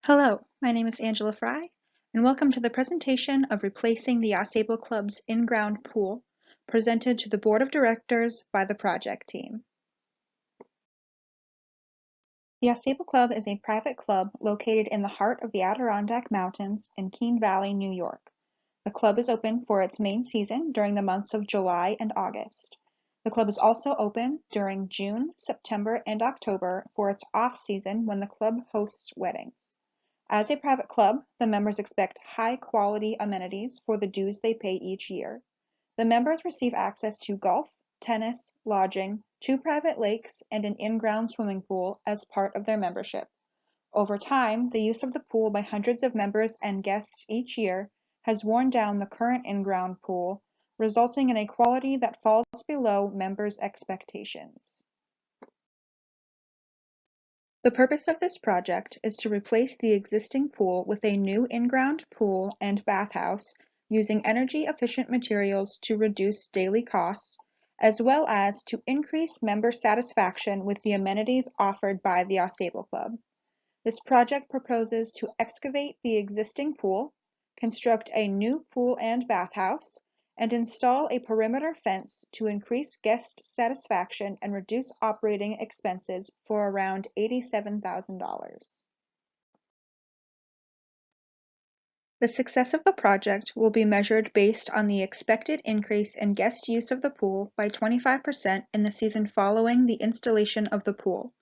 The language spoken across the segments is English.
Hello, my name is Angela Fry, and welcome to the presentation of replacing the Ausable Club's in-ground pool, presented to the Board of Directors by the project team. The Ausable Club is a private club located in the heart of the Adirondack Mountains in Keene Valley, New York. The club is open for its main season during the months of July and August. The club is also open during June, September, and October for its off-season when the club hosts weddings. As a private club, the members expect high-quality amenities for the dues they pay each year. The members receive access to golf, tennis, lodging, 2 private lakes, and an in-ground swimming pool as part of their membership. Over time, the use of the pool by hundreds of members and guests each year has worn down the current in-ground pool, resulting in a quality that falls below members' expectations. The purpose of this project is to replace the existing pool with a new in-ground pool and bathhouse using energy-efficient materials to reduce daily costs, as well as to increase member satisfaction with the amenities offered by the Ausable Club. This project proposes to excavate the existing pool, construct a new pool and bathhouse, and install a perimeter fence to increase guest satisfaction and reduce operating expenses for around $87,000. The success of the project will be measured based on the expected increase in guest use of the pool by 25% in the season following the installation of the pool.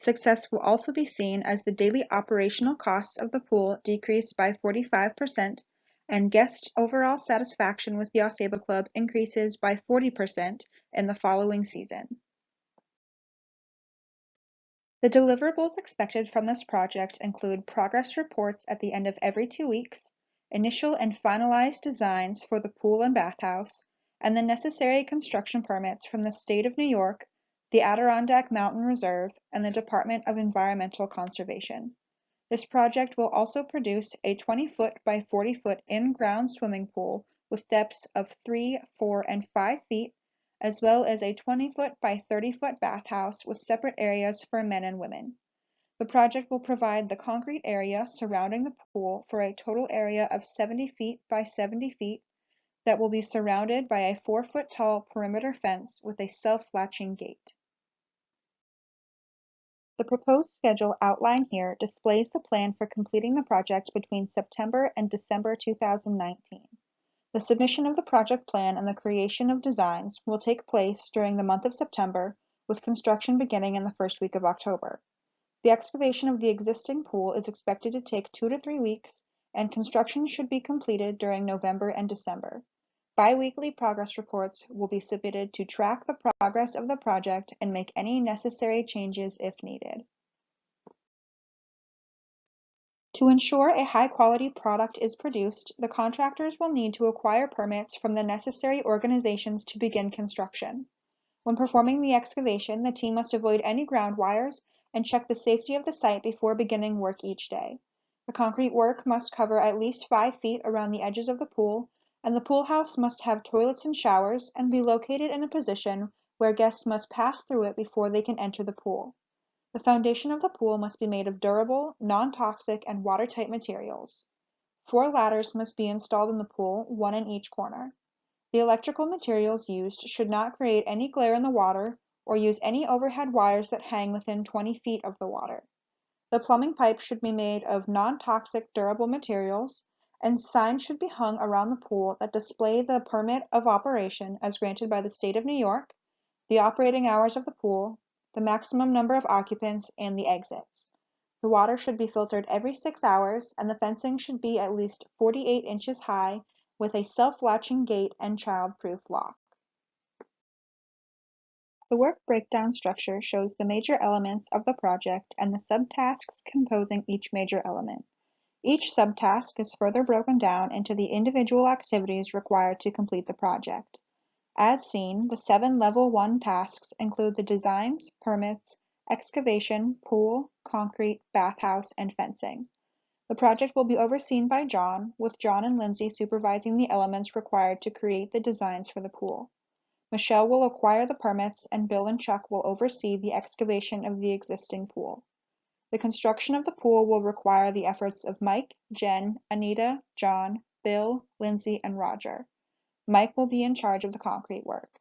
Success will also be seen as the daily operational costs of the pool decrease by 45% and guest overall satisfaction with the Ausable Club increases by 40% in the following season. The deliverables expected from this project include progress reports at the end of every 2 weeks, initial and finalized designs for the pool and bathhouse, and the necessary construction permits from the State of New York, the Adirondack Mountain Reserve, and the Department of Environmental Conservation. This project will also produce a 20-foot by 40-foot in-ground swimming pool with depths of 3, 4, and 5 feet, as well as a 20-foot by 30-foot bathhouse with separate areas for men and women. The project will provide the concrete area surrounding the pool for a total area of 70 feet by 70 feet that will be surrounded by a 4-foot-tall perimeter fence with a self-latching gate. The proposed schedule outlined here displays the plan for completing the project between September and December 2019. The submission of the project plan and the creation of designs will take place during the month of September, with construction beginning in the first week of October. The excavation of the existing pool is expected to take 2 to 3 weeks, and construction should be completed during November and December. Bi-weekly progress reports will be submitted to track the progress of the project and make any necessary changes if needed. To ensure a high-quality product is produced, the contractors will need to acquire permits from the necessary organizations to begin construction. When performing the excavation, the team must avoid any ground wires and check the safety of the site before beginning work each day. The concrete work must cover at least 5 feet around the edges of the pool, and the pool house must have toilets and showers and be located in a position where guests must pass through it before they can enter the pool. The foundation of the pool must be made of durable, non-toxic, and watertight materials. 4 ladders must be installed in the pool, 1 in each corner. The electrical materials used should not create any glare in the water or use any overhead wires that hang within 20 feet of the water. The plumbing pipe should be made of non-toxic durable materials, and signs should be hung around the pool that display the permit of operation as granted by the State of New York, the operating hours of the pool, the maximum number of occupants, and the exits. The water should be filtered every 6 hours, and the fencing should be at least 48 inches high with a self-latching gate and child-proof lock. The work breakdown structure shows the major elements of the project and the subtasks composing each major element. Each subtask is further broken down into the individual activities required to complete the project. As seen, the 7 Level 1 tasks include the designs, permits, excavation, pool, concrete, bathhouse, and fencing. The project will be overseen by John, with John and Lindsay supervising the elements required to create the designs for the pool. Michelle will acquire the permits, and Bill and Chuck will oversee the excavation of the existing pool. The construction of the pool will require the efforts of Mike, Jen, Anita, John, Bill, Lindsay, and Roger. Mike will be in charge of the concrete work.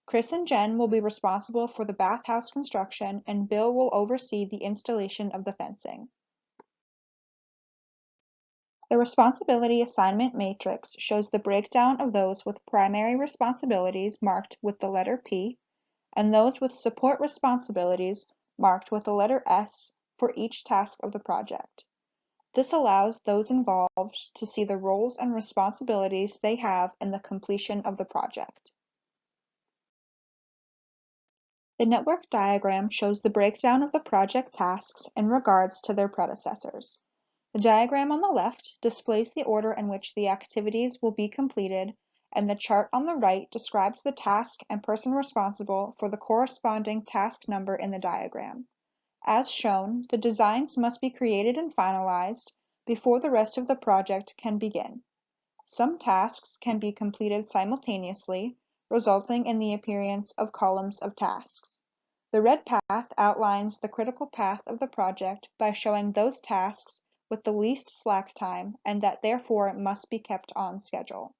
Chris and Jen will be responsible for the bathhouse construction, and Bill will oversee the installation of the fencing. The responsibility assignment matrix shows the breakdown of those with primary responsibilities marked with the letter P, and those with support responsibilities marked with the letter S for each task of the project. This allows those involved to see the roles and responsibilities they have in the completion of the project. The network diagram shows the breakdown of the project tasks in regards to their predecessors. The diagram on the left displays the order in which the activities will be completed, and the chart on the right describes the task and person responsible for the corresponding task number in the diagram. As shown, the designs must be created and finalized before the rest of the project can begin. Some tasks can be completed simultaneously, resulting in the appearance of columns of tasks. The red path outlines the critical path of the project by showing those tasks with the least slack time and that therefore must be kept on schedule.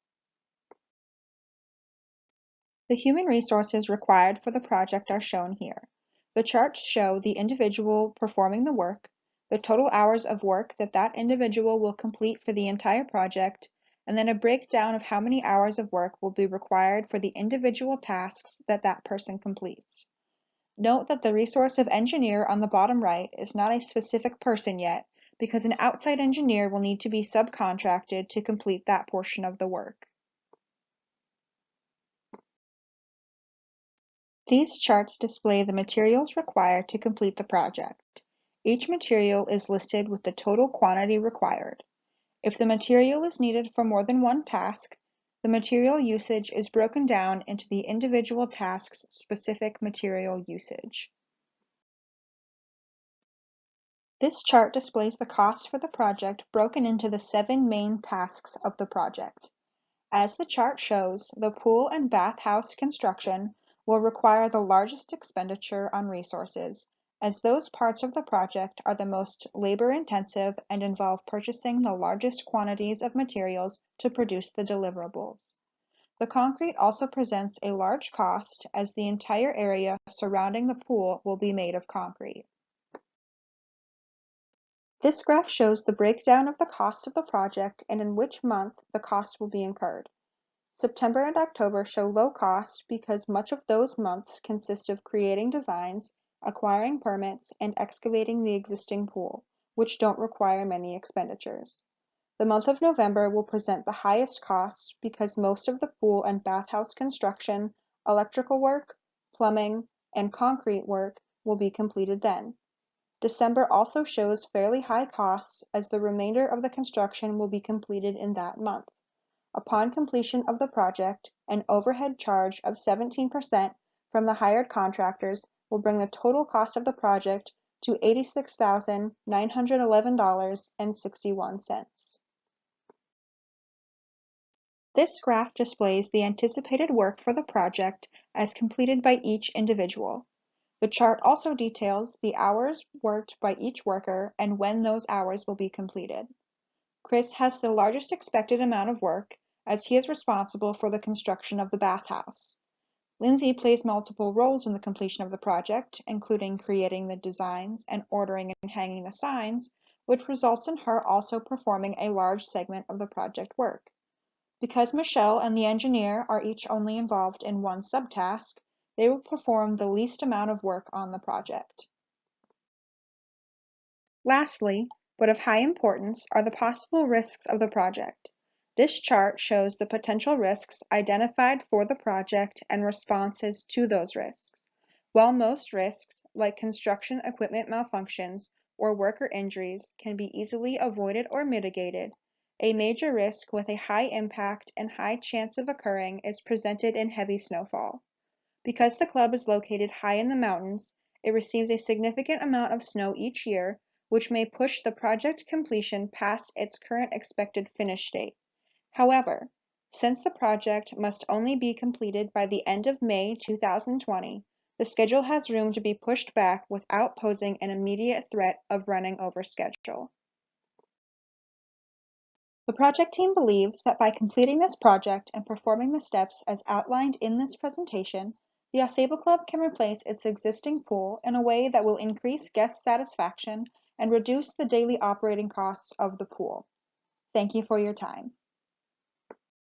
The human resources required for the project are shown here. The charts show the individual performing the work, the total hours of work that that individual will complete for the entire project, and then a breakdown of how many hours of work will be required for the individual tasks that that person completes. Note that the resource of engineer on the bottom right is not a specific person yet, because an outside engineer will need to be subcontracted to complete that portion of the work. These charts display the materials required to complete the project. Each material is listed with the total quantity required. If the material is needed for more than one task, the material usage is broken down into the individual task's specific material usage. This chart displays the cost for the project broken into the 7 main tasks of the project. As the chart shows, the pool and bathhouse construction will require the largest expenditure on resources, as those parts of the project are the most labor-intensive and involve purchasing the largest quantities of materials to produce the deliverables. The concrete also presents a large cost, as the entire area surrounding the pool will be made of concrete. This graph shows the breakdown of the cost of the project and in which month the cost will be incurred. September and October show low cost because much of those months consist of creating designs, acquiring permits, and excavating the existing pool, which don't require many expenditures. The month of November will present the highest costs because most of the pool and bathhouse construction, electrical work, plumbing, and concrete work will be completed then. December also shows fairly high costs as the remainder of the construction will be completed in that month. Upon completion of the project, an overhead charge of 17% from the hired contractors will bring the total cost of the project to $86,911.61. This graph displays the anticipated work for the project as completed by each individual. The chart also details the hours worked by each worker and when those hours will be completed. Chris has the largest expected amount of work, as he is responsible for the construction of the bathhouse. Lindsay plays multiple roles in the completion of the project, including creating the designs and ordering and hanging the signs, which results in her also performing a large segment of the project work. Because Michelle and the engineer are each only involved in one subtask, they will perform the least amount of work on the project. Lastly, but of high importance, are the possible risks of the project. This chart shows the potential risks identified for the project and responses to those risks. While most risks, like construction equipment malfunctions or worker injuries, can be easily avoided or mitigated, a major risk with a high impact and high chance of occurring is presented in heavy snowfall. Because the club is located high in the mountains, it receives a significant amount of snow each year, which may push the project completion past its current expected finish date. However, since the project must only be completed by the end of May 2020, the schedule has room to be pushed back without posing an immediate threat of running over schedule. The project team believes that by completing this project and performing the steps as outlined in this presentation, the Ausable Club can replace its existing pool in a way that will increase guest satisfaction and reduce the daily operating costs of the pool. Thank you for your time.